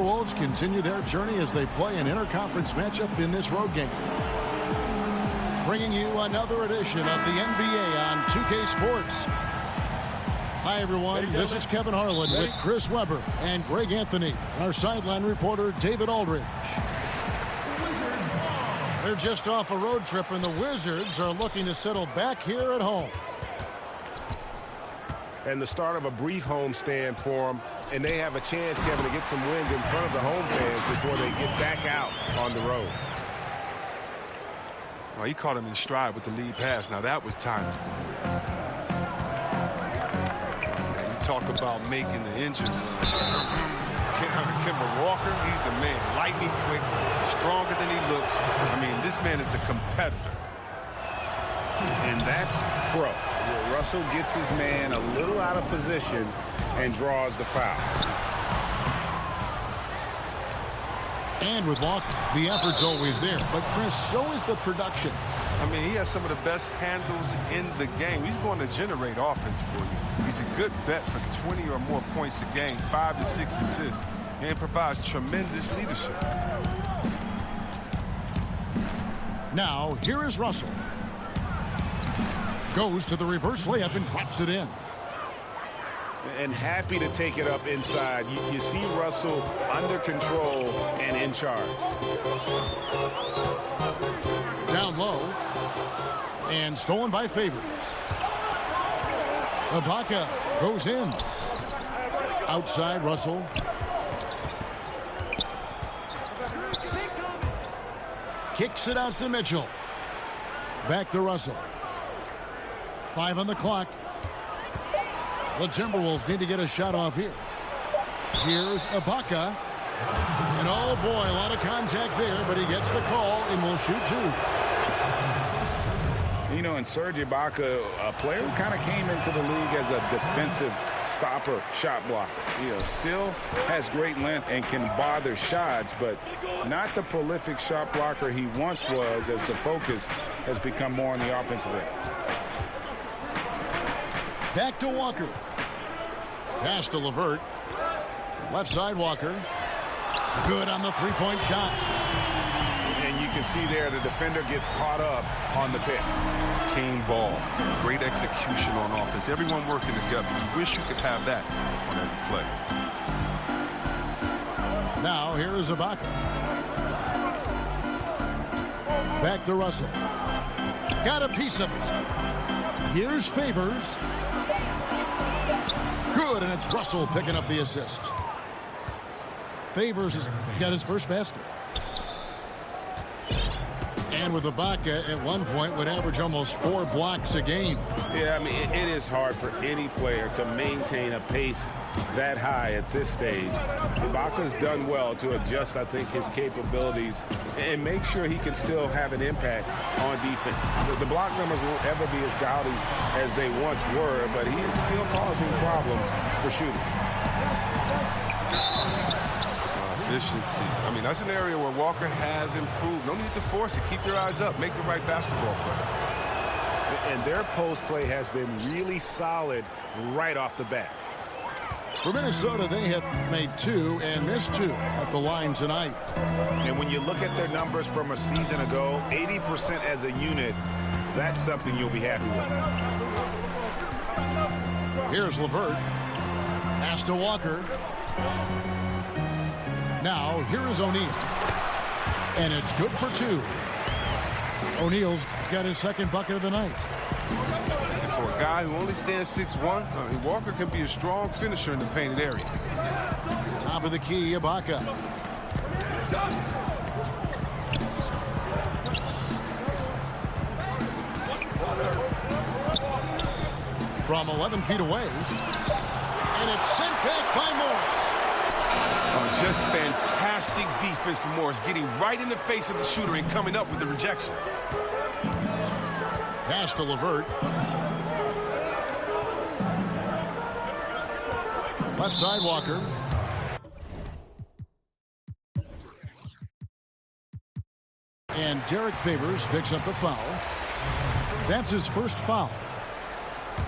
Timberwolves continue their journey as they play an interconference matchup in this road game. Bringing you another edition of the NBA on 2K Sports. Hi, everyone. This is Kevin Harlan with Chris Webber and Greg Anthony, and our sideline reporter, David Aldridge. They're just off a road trip, and the Wizards are looking to settle back here at home. And the start of a brief homestand for them, and they have a chance, Kevin, to get some wins in front of the home fans before they get back out on the road. Well, he caught him in stride with the lead pass. Now that was timing. You talk about making the engine run. Kemba Walker, he's the man. Lightning quick, stronger than he looks. I mean, this man is a competitor. And that's pro. Russell gets his man a little out of position and draws the foul. And with Walker, the effort's always there. But, Chris, so is the production. I mean, he has some of the best handles in the game. He's going to generate offense for you. He's a good bet for 20 or more points a game, 5 to 6 assists, and provides tremendous leadership. Now, here is Russell. Goes to the reverse layup and drops it in. And happy to take it up inside. You see Russell under control and in charge. Down low. And stolen by Favors. Ibaka goes in. Outside Russell. Kicks it out to Mitchell. Back to Russell. 5 on the clock. The Timberwolves need to get a shot off here. Here's Ibaka. And oh boy, a lot of contact there, but he gets the call and will shoot 2. You know, and Serge Ibaka, a player who kind of came into the league as a defensive stopper, shot blocker. You know, still has great length and can bother shots, but not the prolific shot blocker he once was, as the focus has become more on the offensive end. Back to Walker. Pass to LeVert. Left side Walker. Good on the three-point shot. And you can see there the defender gets caught up on the pick. Team ball. Great execution on offense. Everyone working together. You wish you could have that on every play. Now here is Ibaka. Back to Russell. Got a piece of it. Here's Favors. Good, and it's Russell picking up the assist. Favors has got his first basket. And with Ibaka at one point would average almost 4 blocks a game. Yeah, I mean, it is hard for any player to maintain a pace that high at this stage. Ibaka's done well to adjust, I think, his capabilities and make sure he can still have an impact on defense. The block numbers won't ever be as gaudy as they once were, but he is still causing problems for shooting. Efficiency. I mean, that's an area where Walker has improved. No need to force it. Keep your eyes up. Make the right basketball play. And their post play has been really solid right off the bat. For Minnesota, they have made 2 and missed 2 at the line tonight. And when you look at their numbers from a season ago, 80% as a unit, that's something you'll be happy with. Here's LeVert. Pass to Walker. Now, here is O'Neal. And it's good for 2. O'Neal's got his second bucket of the night. And for a guy who only stands 6'1", Walker can be a strong finisher in the painted area. Top of the key, Ibaka. From 11 feet away. And it's sent back by Morris. Just fantastic defense from Morris, getting right in the face of the shooter and coming up with the rejection. Pass to LeVert. Left side Walker. And Derek Favors picks up the foul. That's his first foul.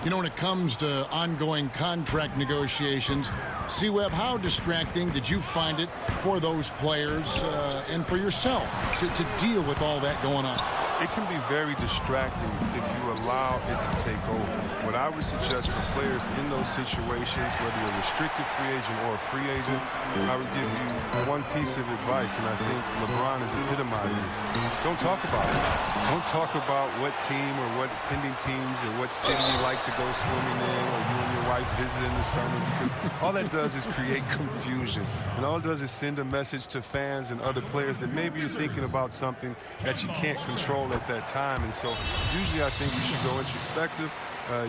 You know, when it comes to ongoing contract negotiations, C-Web, how distracting did you find it for those players and for yourself to deal with all that going on? It can be very distracting if you allow it to take over. What I would suggest for players in those situations, whether you're a restricted free agent or a free agent, I would give you one piece of advice, and I think LeBron has epitomized this. Don't talk about it. Don't talk about what team or what pending teams or what city you like to go swimming in, or you and your wife visit in the summer, because all that does is create confusion. And all it does is send a message to fans and other players that maybe you're thinking about something that you can't control at that time. And so usually I think you should go introspective.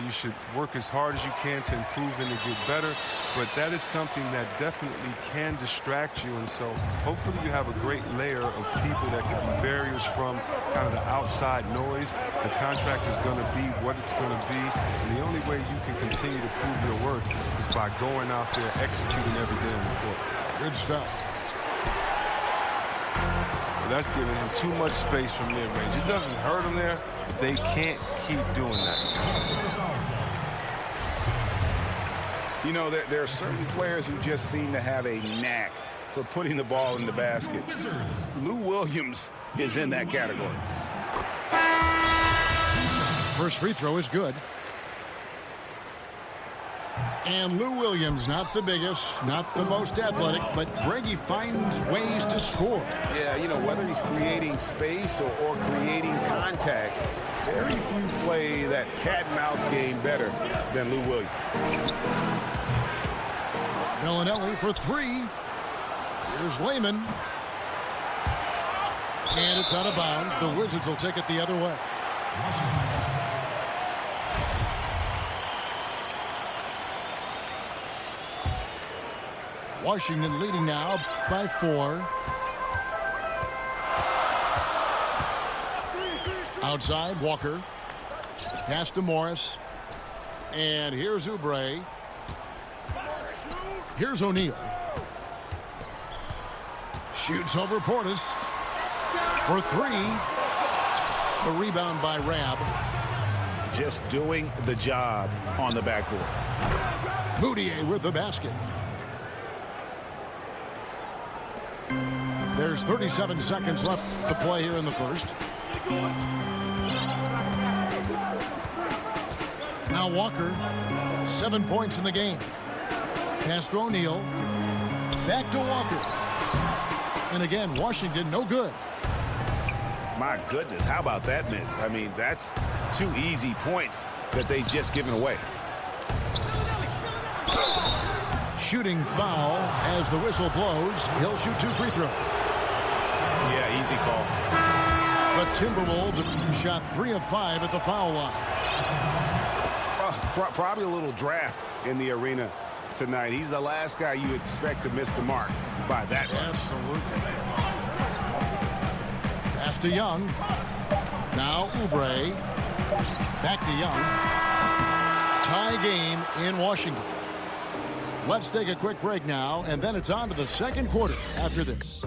You should work as hard as you can to improve and to get better. But that is something that definitely can distract you. And so hopefully you have a great layer of people that can be barriers from kind of the outside noise. The contract is going to be what it's going to be. And the only way you can continue to prove your worth is by going out there, executing every day on the court. Good stuff. That's giving him too much space from mid-range. It doesn't hurt him there, but they can't keep doing that. You know, there are certain players who just seem to have a knack for putting the ball in the basket. Lou Williams is in that category. First free throw is good. And Lou Williams, not the biggest, not the most athletic, but Greggy finds ways to score. Yeah, you know, whether he's creating space or creating contact, very few play that cat-and-mouse game better than Lou Williams. Bellinelli for three. Here's Lehman. And it's out of bounds. The Wizards will take it the other way. Washington leading now by 4. Outside, Walker. Pass to Morris. And here's Oubre. Here's O'Neal. Shoots over Portis for 3. A rebound by Rab. Just doing the job on the backboard. Moutier with the basket. There's 37 seconds left to play here in the first. Now Walker, 7 points in the game. Pass to O'Neal. Back to Walker. And again, Washington, no good. My goodness, how about that miss? I mean, that's 2 easy points that they've just given away. Shooting foul as the whistle blows. He'll shoot 2 free throws. Yeah, easy call. The Timberwolves have shot 3 of 5 at the foul line. Probably a little draft in the arena tonight. He's the last guy you expect to miss the mark by that much. Absolutely. Pass to Young. Now Oubre. Back to Young. Tie game in Washington. Let's take a quick break now, and then it's on to the second quarter after this.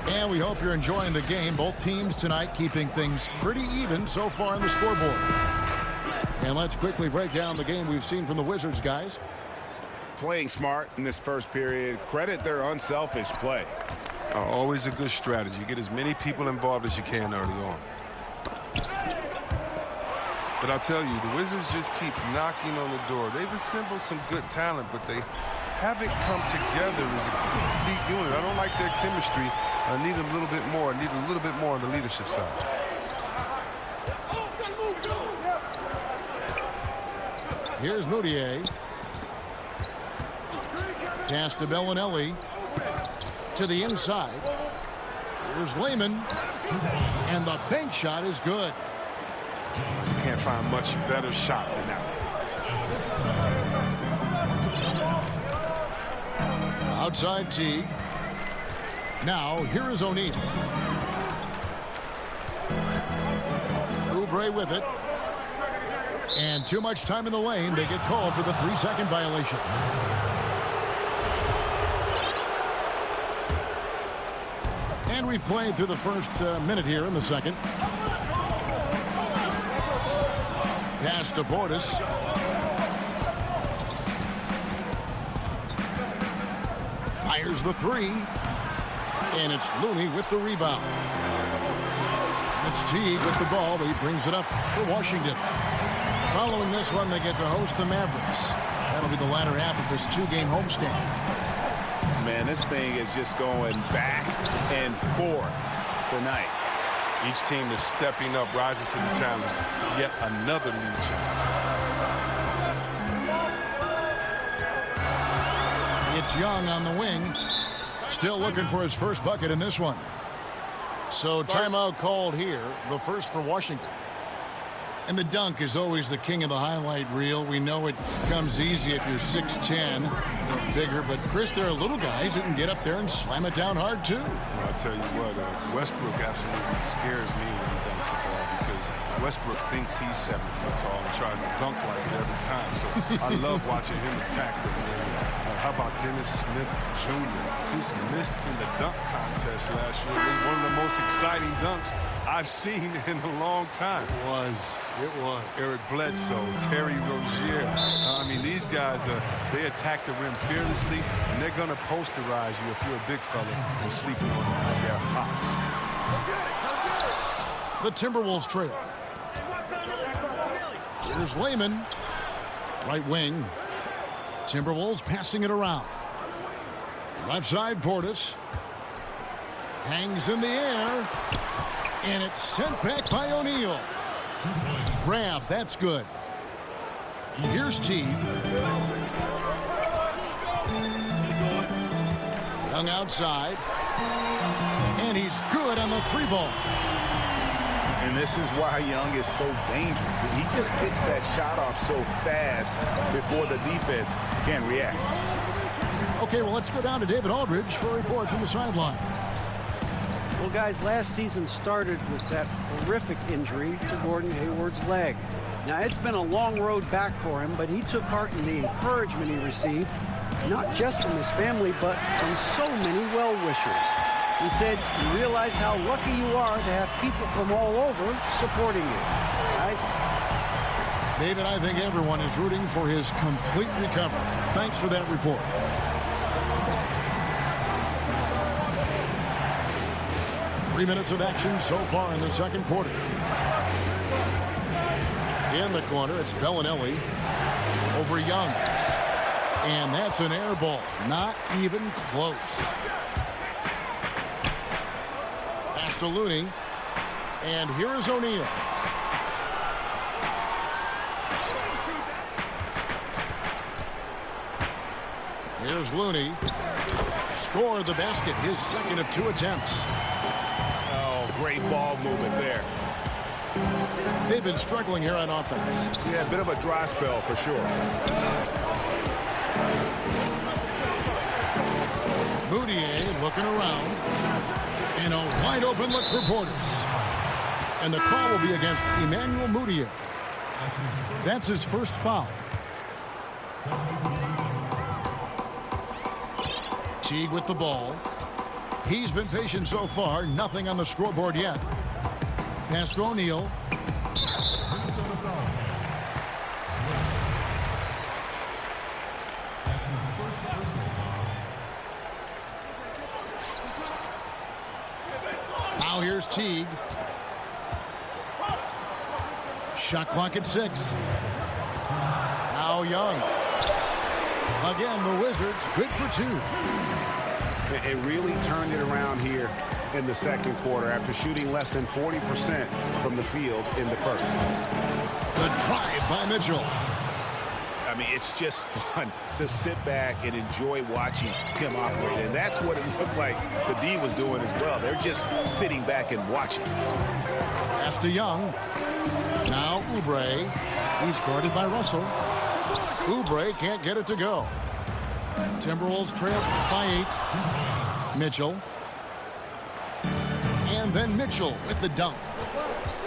And we hope you're enjoying the game. Both teams tonight keeping things pretty even so far on the scoreboard. And let's quickly break down the game we've seen from the Wizards, guys. Playing smart in this first period. Credit their unselfish play. Always a good strategy. You get as many people involved as you can early on. But I'll tell you, the Wizards just keep knocking on the door. They've assembled some good talent, but they haven't come together as a complete unit. I don't like their chemistry. I need a little bit more. I need a little bit more on the leadership side. Here's Moutier. Pass to Bellinelli. To the inside. Here's Lehman. And the bank shot is good. You can't find much better shot than that one. Outside Teague. Now, here is O'Neal. Oubre with it. And too much time in the lane. They get called for the 3-second violation. And we've played through the first minute here in the second. Pass to Portis. Fires the three. And it's Looney with the rebound. It's Teague with the ball, but he brings it up for Washington. Following this one, they get to host the Mavericks. That'll be the latter half of this two-game homestand. Man, this thing is just going back and forth tonight. Each team is stepping up, rising to the challenge. Yet another lead shot. It's Young on the wing. Still looking for his first bucket in this one. So timeout called here, the first for Washington. And the dunk is always the king of the highlight reel. We know it comes easy if you're 6'10" or bigger. But, Chris, there are little guys who can get up there and slam it down hard, too. Well, I'll tell you what, Westbrook absolutely scares me when he dunks the ball because Westbrook thinks he's 7 foot tall and tries to dunk like it every time. So I love watching him attack the rim. How about Dennis Smith Jr.? His miss in the dunk contest last year was one of the most exciting dunks I've seen in a long time. It was. Eric Bledsoe, Terry Rozier. I mean, these guys, they attack the rim fearlessly, and they're going to posterize you if you're a big fella and sleeping on their hops. The Timberwolves trail. Here's Layman. Right wing. Timberwolves passing it around. Left side, Portis. Hangs in the air. And it's sent back by O'Neal. Grab, that's good. Here's Teague. Young outside. And he's good on the three ball. And this is why Young is so dangerous. He just gets that shot off so fast before the defense can react. Okay, well, let's go down to David Aldridge for a report from the sideline. Well, guys, last season started with that horrific injury to Gordon Hayward's leg. Now, it's been a long road back for him, but he took heart in the encouragement he received, not just from his family, but from so many well-wishers. He said, you realize how lucky you are to have people from all over supporting you. Guys? David, I think everyone is rooting for his complete recovery. Thanks for that report. Three minutes of action so far in the second quarter. In the corner, it's Bellinelli over Young. And that's an air ball. Not even close. Pass to Looney. And here is O'Neal. Here's Looney. Scored the basket, his second of 2 attempts. Great ball movement there. They've been struggling here on offense. Yeah, a bit of a dry spell for sure. Moutier looking around. And a wide open look for Portis. And the call will be against Emmanuel Moutier. That's his first foul. Teague with the ball. He's been patient so far. Nothing on the scoreboard yet. Pass to O'Neal. Now here's Teague. Shot clock at 6. Now Young. Again, the Wizards good for 2. It really turned it around here in the second quarter after shooting less than 40% from the field in the first. The drive by Mitchell. I mean, it's just fun to sit back and enjoy watching him operate. And that's what it looked like the D was doing as well. They're just sitting back and watching. Pass to Young. Now Oubre. He's guarded by Russell. Oubre can't get it to go. Timberwolves trail by 8. Mitchell. And then Mitchell with the dunk.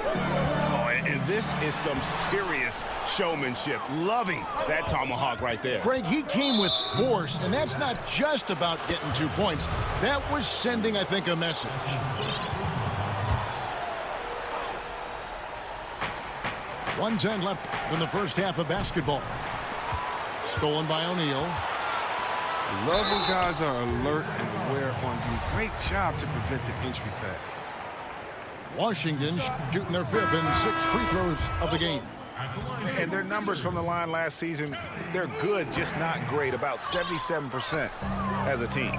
Oh, And this is some serious showmanship. Loving that tomahawk right there. Craig, he came with force, and that's not just about getting 2 points. That was sending, I think, a message. .110 left in the first half of basketball. Stolen by O'Neal. Love when guys are alert and aware on doing a great job to prevent the entry pass. Washington shooting their 5th and 6th free throws of the game. And their numbers from the line last season, they're good, just not great. About 77% as a team.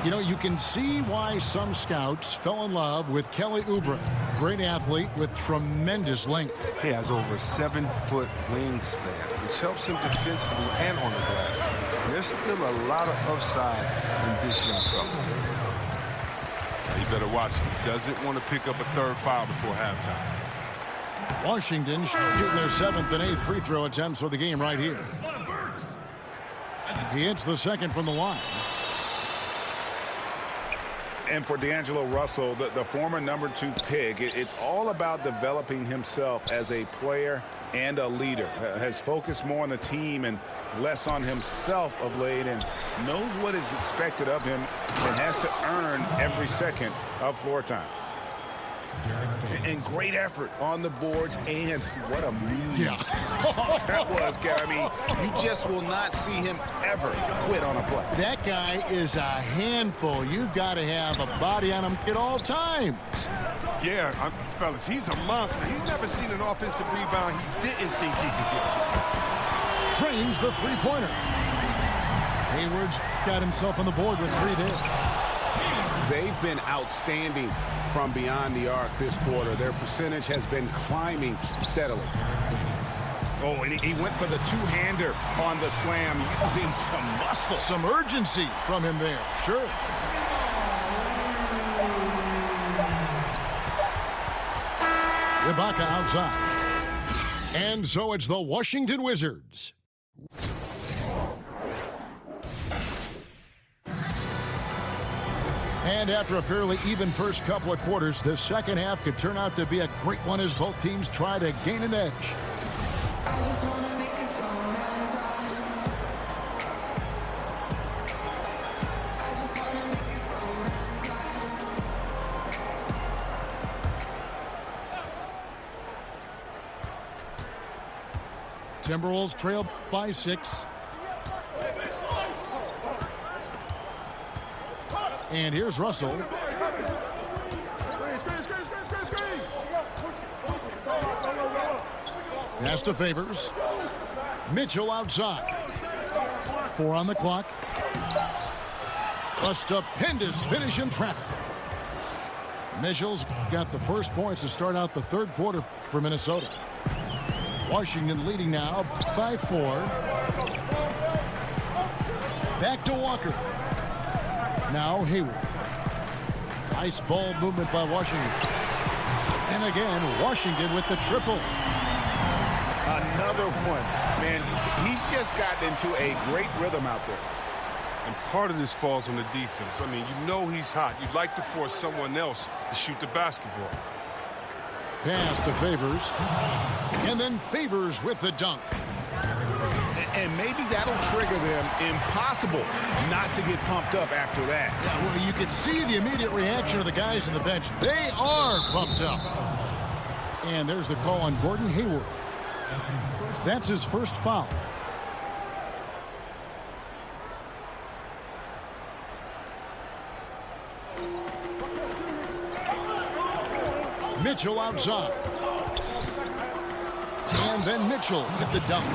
You know, you can see why some scouts fell in love with Kelly Oubre. Great athlete with tremendous length. He has over 7-foot wingspan, which helps him defensively and on the glass. There's still a lot of upside in this young fella. You better watch him. He doesn't want to pick up a 3rd foul before halftime. Washington shooting their 7th and 8th free throw attempts for the game right here. He hits the 2nd from the line. And for D'Angelo Russell, the former #2 pick, it's all about developing himself as a player and a leader. Has focused more on the team and less on himself of late, and knows what is expected of him and has to earn every second of floor time. And great effort on the boards, and what a move. Yeah. That was, Gary. I mean, you just will not see him ever quit on a play. That guy is a handful. You've got to have a body on him at all times. Yeah, fellas, he's a monster. He's never seen an offensive rebound he didn't think he could get to. Trains the three-pointer. Hayward's got himself on the board with 3 there. They've been outstanding from beyond the arc this quarter. Their percentage has been climbing steadily. Oh, and he went for the two-hander on the slam, using some muscle. Some urgency from him there, sure. Ibaka outside. And so it's the Washington Wizards. And after a fairly even first couple of quarters, the second half could turn out to be a great one as both teams try to gain an edge. I just wanna make it go round, round. I just wanna make it go round, round. Timberwolves trail by 6. And here's Russell. Pass to Favors. Mitchell outside. 4 on the clock. A stupendous finish in traffic. Mitchell's got the first points to start out the third quarter for Minnesota. Washington leading now by 4. Back to Walker. Now Hayward. Nice ball movement by Washington. And again, Washington with the triple. Another one. Man, he's just gotten into a great rhythm out there. And part of this falls on the defense. I mean, you know he's hot. You'd like to force someone else to shoot the basketball. Pass to Favors. And then Favors with the dunk. And maybe that'll trigger them. Impossible not to get pumped up after that. Yeah, well, you can see the immediate reaction of the guys on the bench. They are pumped up. And there's the call on Gordon Hayward. That's his first foul. Mitchell outside. And then Mitchell with the dunk.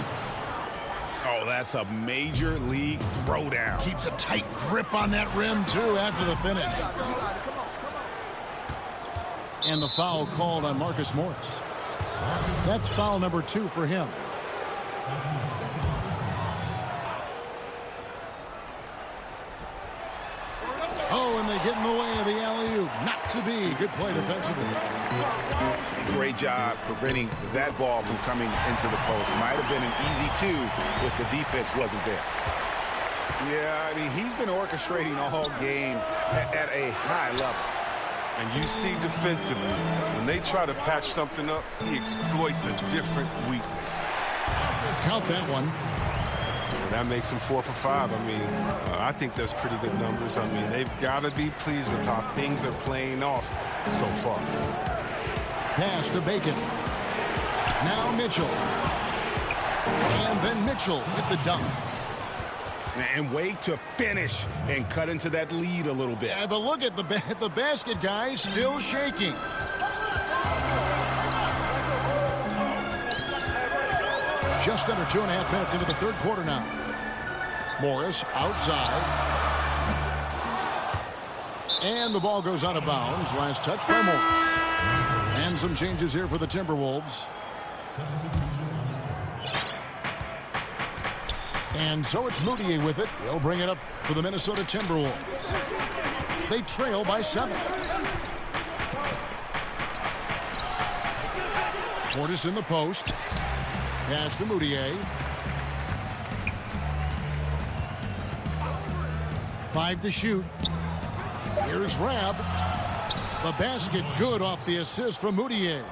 Oh, that's a major league throwdown. Keeps a tight grip on that rim, too, after the finish. And the foul called on Marcus Morris. That's foul number 2 for him. Oh, and they get in the way of the alley-oop. Not to be. Good play defensively. Great job preventing that ball from coming into the post. Might have been an easy 2 if the defense wasn't there. Yeah, I mean, he's been orchestrating all game at a high level. And you see defensively, when they try to patch something up, he exploits a different weakness. Count that one. And that makes him 4 for 5. I mean, I think that's pretty good numbers. I mean, they've got to be pleased with how things are playing off so far. Pass to Bacon. Now Mitchell. And then Mitchell with the dunk. And wait to finish and cut into that lead a little bit. Yeah, but look at the basket, guys, still shaking. Just under 2.5 minutes into the third quarter now. Morris outside. And the ball goes out of bounds. Last touch by Morris. And some changes here for the Timberwolves. And so it's Moutier with it. He'll bring it up for the Minnesota Timberwolves. They trail by 7. Portis in the post. Pass to Moutier. 5 to shoot. Here's Rab. The basket good off the assist from Moutier.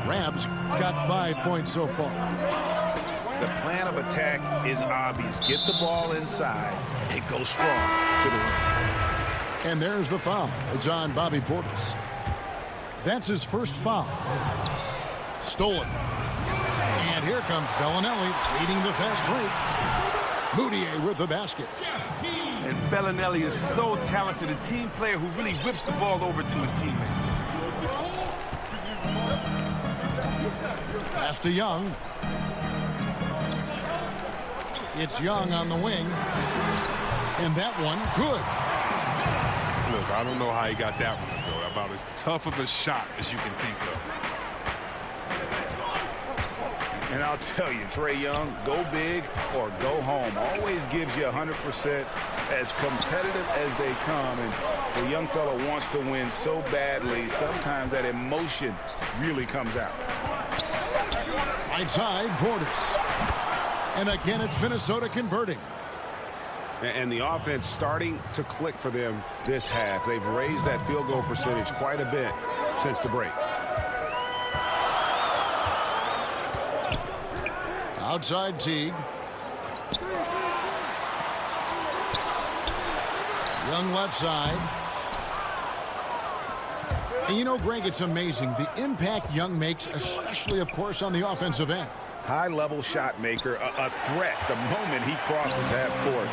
Rab's got 5 points so far. The plan of attack is obvious. Get the ball inside and go strong to the rim. And there's the foul. It's on Bobby Portis. That's his first foul. Stolen. And here comes Bellinelli leading the fast break. Moutier with the basket. And Bellinelli is so talented, a team player who really whips the ball over to his teammates. Pass to Young. It's Young on the wing. And that one, good. Look, I don't know how he got that one, though. About as tough of a shot as you can think of. And I'll tell you, Trae Young, go big or go home. Always gives you 100%, as competitive as they come. And the young fella wants to win so badly. Sometimes that emotion really comes out. Right side, Portis. And again, it's Minnesota converting. And the offense starting to click for them this half. They've raised that field goal percentage quite a bit since the break. Outside Teague. Young left side. And you know, Greg, it's amazing the impact Young makes, especially, of course, on the offensive end. High-level shot maker, a threat the moment he crosses half court.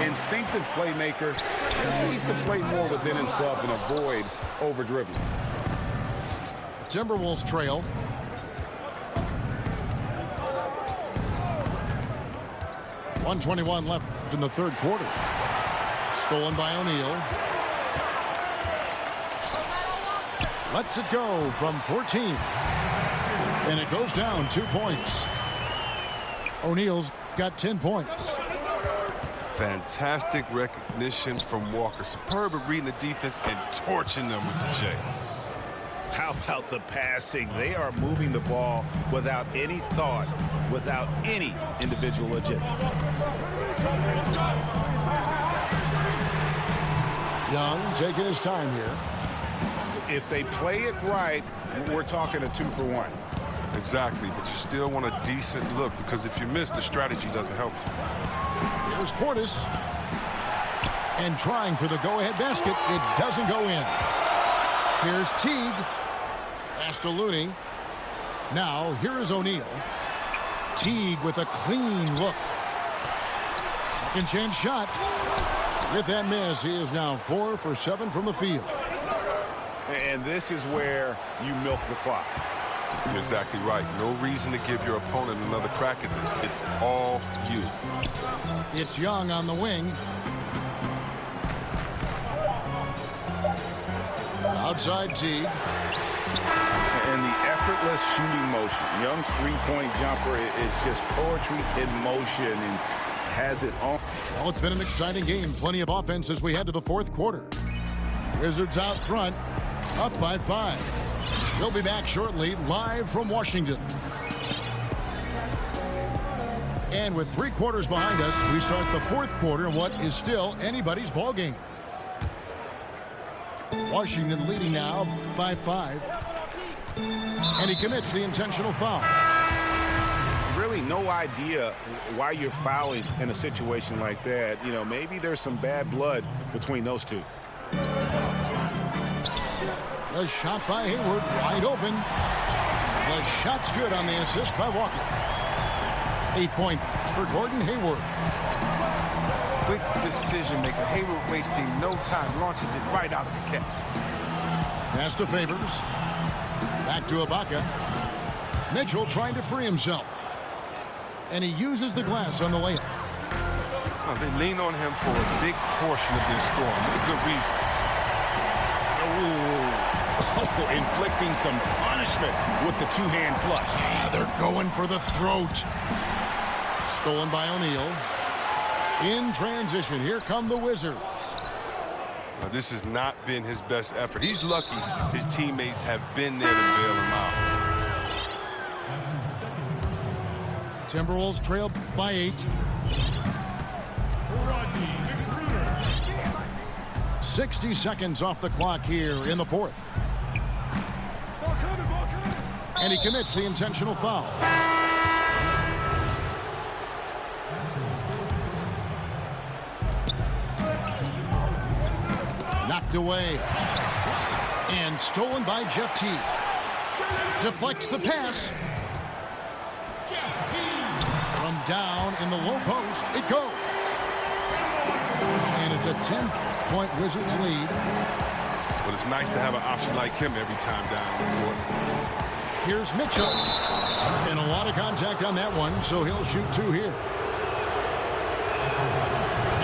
Instinctive playmaker, just needs to play more within himself and avoid over-dribbling. Timberwolves trail. .121 left in the third quarter. Stolen by O'Neal. Lets it go from 14. And it goes down 2 points. O'Neal's got 10 points. Fantastic recognition from Walker. Superb at reading the defense and torching them with the J. How about the passing? They are moving the ball without any thought, without any individual agenda. Young taking his time here. If they play it right, we're talking a 2-for-1. Exactly, but you still want a decent look, because if you miss, the strategy doesn't help you. Here's Portis. And trying for the go-ahead basket. It doesn't go in. Here's Teague. Pass to Looney. Now, here is O'Neal. Teague with a clean look. Second chance shot. With that miss, he is now 4 for 7 from the field. And this is where you milk the clock. You're exactly right. No reason to give your opponent another crack at this. It's all you. It's Young on the wing. Outside Teague. And the effortless shooting motion. Young's three-point jumper is just poetry in motion and has it on. Well, it's been an exciting game. Plenty of offense as we head to the fourth quarter. Wizards out front, up by 5. We'll be back shortly, live from Washington. And with 3 quarters behind us, we start the fourth quarter in what is still anybody's ball game. Washington leading now by 5. And he commits the intentional foul. Really no idea why you're fouling in a situation like that. You know, maybe there's some bad blood between those two. The shot by Hayward, wide open. The shot's good on the assist by Walker. 8 points for Gordon Hayward. Quick decision maker. Hayward wasting no time. Launches it right out of the catch. Pass to Favors. Back to Ibaka. Mitchell trying to free himself. And he uses the glass on the layup. Oh, they lean on him for a big portion of their scoring. With a good reason. Oh, inflicting some punishment with the two-hand flush. Ah, they're going for the throat. Stolen by O'Neal. In transition, here come the Wizards. Now, this has not been his best effort. He's lucky his teammates have been there to bail him out. Timberwolves trail by 8. 60 seconds off the clock here in the 4th. And he commits the intentional foul. Knocked away. And stolen by Jeff T. Deflects the pass. From down in the low post, it goes. And it's a 10-point Wizards lead. But it's nice to have an option like him every time down the court. Here's Mitchell. And a lot of contact on that one, so he'll shoot 2 here.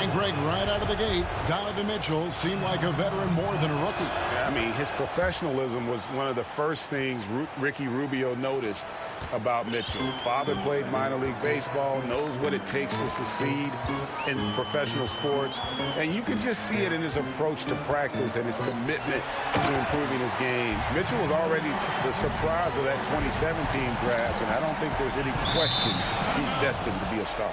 And Greg, right out of the gate, Donovan Mitchell seemed like a veteran more than a rookie. I mean, his professionalism was one of the first things Ricky Rubio noticed about Mitchell. Father played minor league baseball, knows what it takes to succeed in professional sports. And you can just see it in his approach to practice and his commitment to improving his game. Mitchell was already the surprise of that 2017 draft, and I don't think there's any question he's destined to be a star.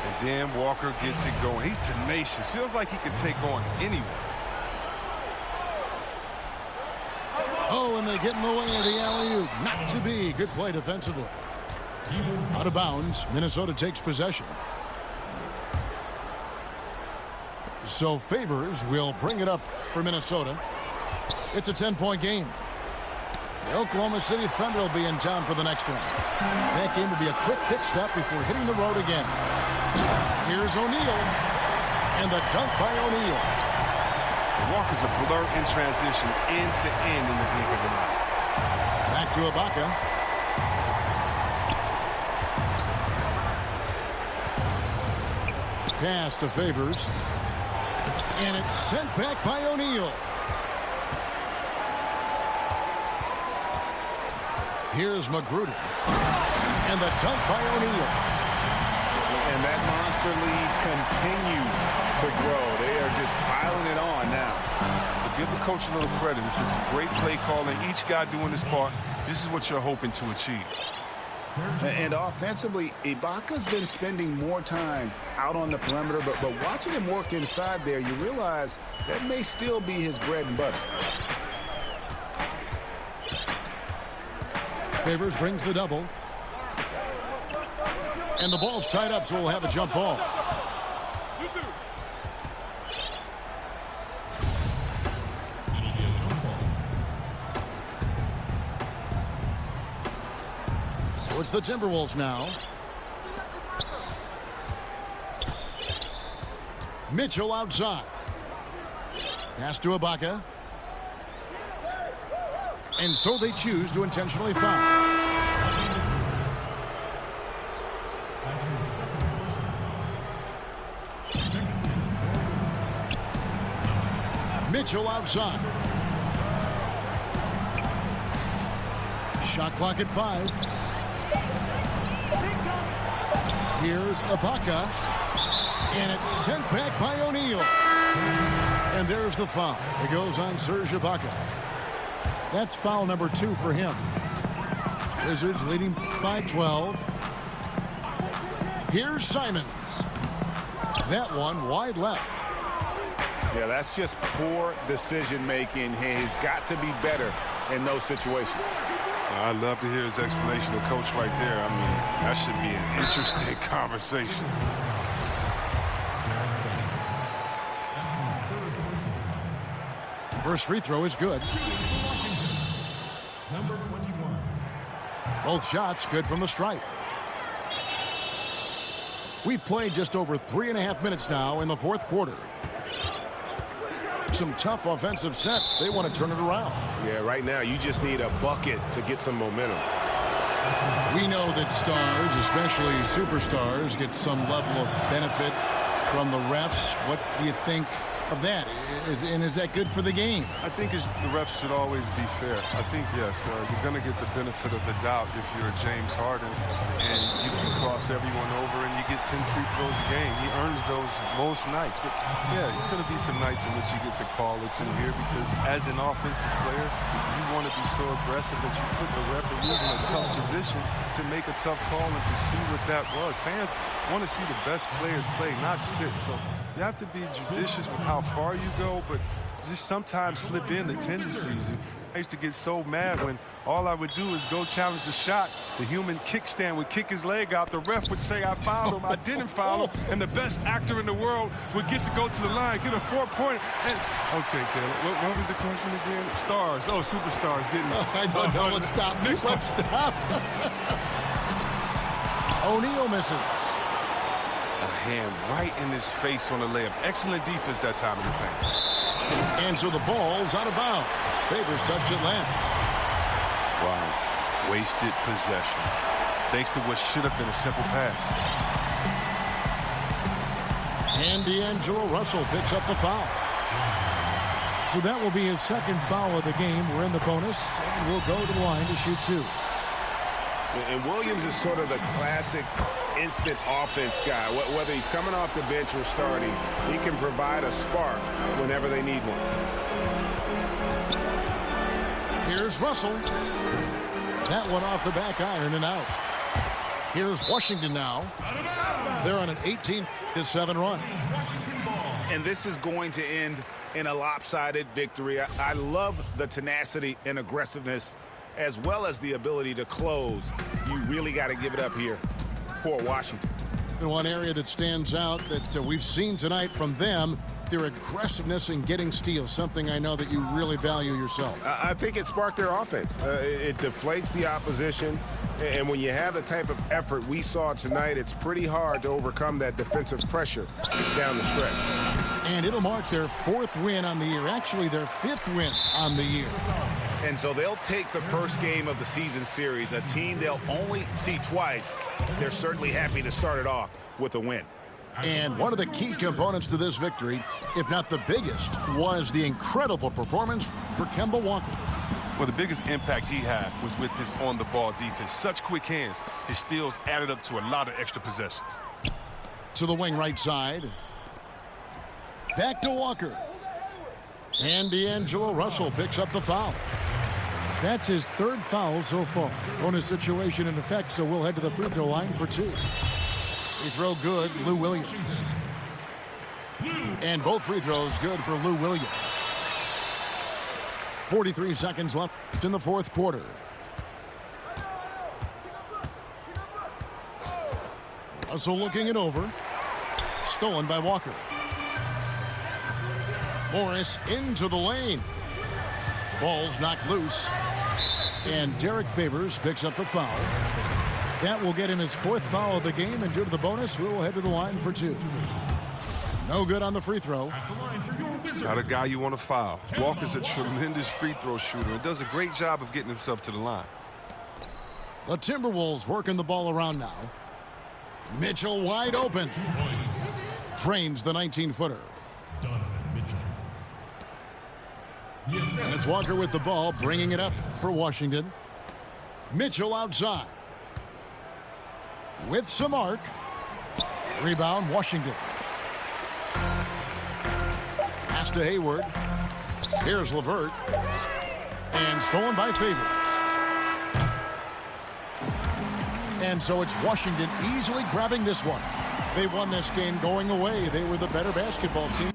And then Walker gets it going. He's tenacious. Feels like he could take on anyone. Oh, and they get in the way of the alley-oop. Not to be. Good play defensively. Out of bounds. Minnesota takes possession. So Favors will bring it up for Minnesota. It's a 10-point game. The Oklahoma City Thunder will be in town for the next one. That game will be a quick pit stop before hitting the road again. Here's O'Neal. And the dunk by O'Neal. Walker's a blur in transition end-to-end in the blink of an eye. Back to Ibaka. Pass to Favors. And it's sent back by O'Neal. Here's Magruder. And the dunk by O'Neal. And that monster lead continues to grow. They are just piling it on now. But give the coach a little credit. It's been some great play calling. Each guy doing his part. This is what you're hoping to achieve. And offensively, Ibaka's been spending more time out on the perimeter, but watching him work inside there, you realize that may still be his bread and butter. Favors brings the double. And the ball's tied up, so we'll have a jump ball. So it's the Timberwolves now. Mitchell outside. Pass to Ibaka. And so they choose to intentionally foul. Mitchell outside. Shot clock at 5. Here's Ibaka. And it's sent back by O'Neal. And there's the foul. It goes on Serge Ibaka. That's foul number 2 for him. Wizards leading by 12. Here's Simons. That one wide left. Yeah, that's just poor decision-making. He's got to be better in those situations. I'd love to hear his explanation of coach right there. I mean, that should be an interesting conversation. First free throw is good. Number 21. Both shots good from the stripe. We've played just over 3.5 minutes now in the fourth quarter. Some tough offensive sets. They want to turn it around. Yeah, right now you just need a bucket to get some momentum. We know that stars, especially superstars, get some level of benefit from the refs. What do you think of that? Is that good for the game? I think the refs should always be fair. I think, yes, you're going to get the benefit of the doubt if you're James Harden and you can cross everyone over and you get 10 free throws a game. He earns those most nights. But, yeah, there's going to be some nights in which he gets a call or two here because as an offensive player, you want to be so aggressive that you put the referees in a tough position to make a tough call and to see what that was. Fans want to see the best players play, not sit. So you have to be judicious with how far you go, but just sometimes slip in the tendencies. I used to get so mad when all I would do is go challenge a shot. The human kickstand would kick his leg out. The ref would say I fouled him. I didn't foul him. And the best actor in the world would get to go to the line, get a 4-point. And okay, Caleb, what was the question again? Stars. Oh, superstars getting. I don't know. Let's stop. Let's stop. O'Neal misses. A hand right in his face on the layup. Excellent defense that time in the paint. And so the ball's out of bounds. Favors touched it last. Wow. Wasted possession. Thanks to what should have been a simple pass. And D'Angelo Russell picks up the foul. So that will be his second foul of the game. We're in the bonus, and we'll go to the line to shoot two. And Williams is sort of the classic instant offense guy. Whether he's coming off the bench or starting, he can provide a spark whenever they need one. Here's Russell. That one off the back iron and out. Here's Washington now. They're on an 18-7 run. And this is going to end in a lopsided victory. I love the tenacity and aggressiveness as well as the ability to close. You really got to give it up here for Washington. And one area that stands out that we've seen tonight from them, their aggressiveness in getting steals, something I know that you really value yourself. I think it sparked their offense. It deflates the opposition, and when you have the type of effort we saw tonight, it's pretty hard to overcome that defensive pressure down the stretch. And it'll mark their 4th win on the year, actually their 5th win on the year. And so they'll take the first game of the season series, a team they'll only see twice. They're certainly happy to start it off with a win. And one of the key components to this victory, if not the biggest, was the incredible performance for Kemba Walker. Well, the biggest impact he had was with his on-the-ball defense. Such quick hands. His steals added up to a lot of extra possessions. To the wing right side. Back to Walker. And D'Angelo Russell picks up the foul. That's his 3rd foul so far. Bonus situation in effect, so we'll head to the free throw line for 2. Free throw good, Lou Williams. And both free throws good for Lou Williams. 43 seconds left in the fourth quarter. Russell looking it over. Stolen by Walker. Morris into the lane. Ball's knocked loose. And Derek Favors picks up the foul. That will get him his 4th foul of the game, and due to the bonus, we will head to the line for 2. No good on the free throw. Not a guy you want to foul. Walker's a tremendous free throw shooter and does a great job of getting himself to the line. The Timberwolves working the ball around now. Mitchell wide open. Drains the 19-footer. And it's Walker with the ball, bringing it up for Washington. Mitchell outside. With some arc. Rebound, Washington. Pass to Hayward. Here's LeVert. And stolen by Favors. And so it's Washington easily grabbing this one. They won this game going away. They were the better basketball team.